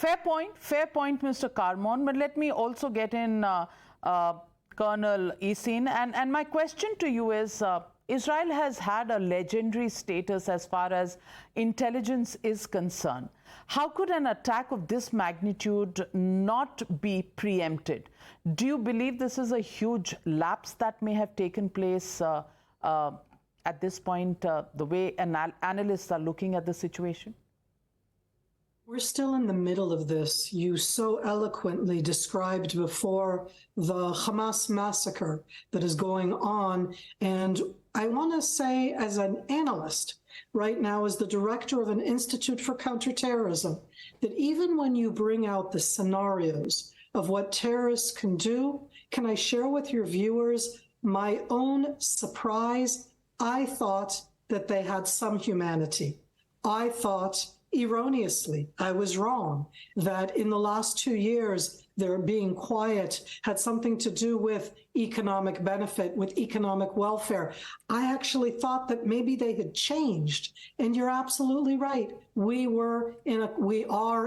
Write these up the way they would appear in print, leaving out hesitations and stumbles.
Fair point, Mr. Karmon. But let me also get in Colonel Eisin. And my question to you is, Israel has had a legendary status as far as intelligence is concerned. How could an attack of this magnitude not be preempted? Do you believe this is a huge lapse that may have taken place at this point, the way analysts are looking at the situation? We're still in the middle of this. You so eloquently described before the Hamas massacre that is going on. And I want to say, as an analyst right now, as the director of an Institute for Counterterrorism, that even when you bring out the scenarios of what terrorists can do, can I share with your viewers my own surprise? I thought that they had some humanity. I thought, erroneously, I was wrong, that in the last 2 years, their being quiet had something to do with economic benefit, with economic welfare. I actually thought that maybe they had changed. And you're absolutely right. We are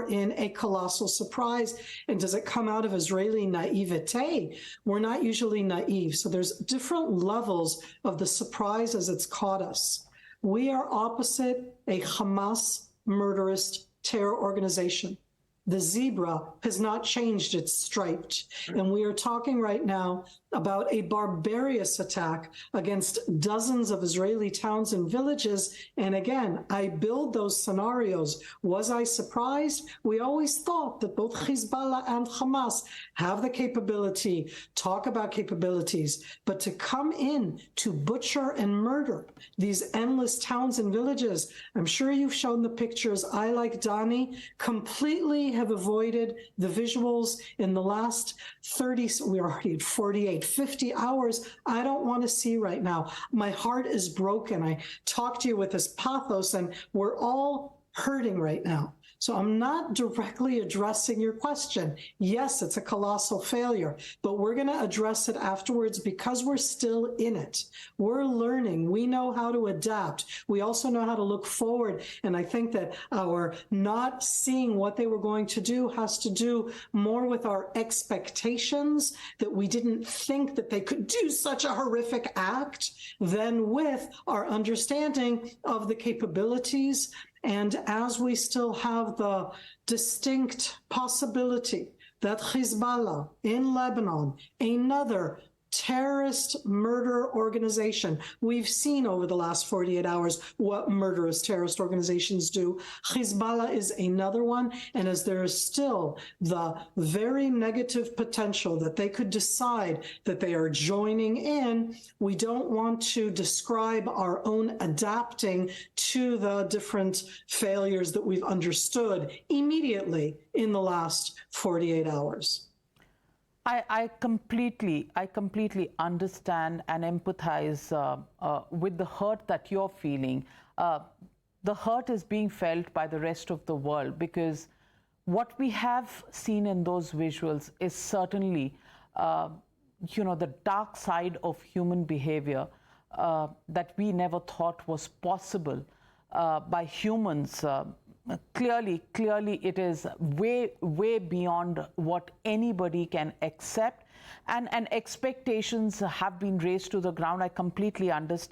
in a colossal surprise. And does it come out of Israeli naivete? We're not usually naive. So there's different levels of the surprise as it's caught us. We are opposite a Hamas murderous terror organization. The zebra has not changed its striped. And we are talking right now about a barbarous attack against dozens of Israeli towns and villages. And again, I build those scenarios. Was I surprised? We always thought that both Hezbollah and Hamas have the capability, talk about capabilities, but to come in to butcher and murder these endless towns and villages, I'm sure you've shown the pictures. I, like Donnie, completely have avoided the visuals in the last 30, we're already at 48, 50 hours. I don't want to see right now. My heart is broken. I talk to you with this pathos, and we're all hurting right now. So I'm not directly addressing your question. Yes, it's a colossal failure, but we're going to address it afterwards because we're still in it. We're learning. We know how to adapt. We also know how to look forward. And I think that our not seeing what they were going to do has to do more with our expectations, that we didn't think that they could do such a horrific act, than with our understanding of the capabilities. And as we still have the distinct possibility that Hezbollah in Lebanon, another terrorist murder organization. We've seen over the last 48 hours what murderous terrorist organizations do. Hezbollah is another one. And as there is still the very negative potential that they could decide that they are joining in, we don't want to describe our own adapting to the different failures that we've understood immediately in the last 48 hours. I completely understand and empathize with the hurt that you're feeling. The hurt is being felt by the rest of the world, because what we have seen in those visuals is certainly, the dark side of human behavior that we never thought was possible by humans. Clearly, it is way beyond what anybody can accept, and expectations have been raised to the ground. I completely understand.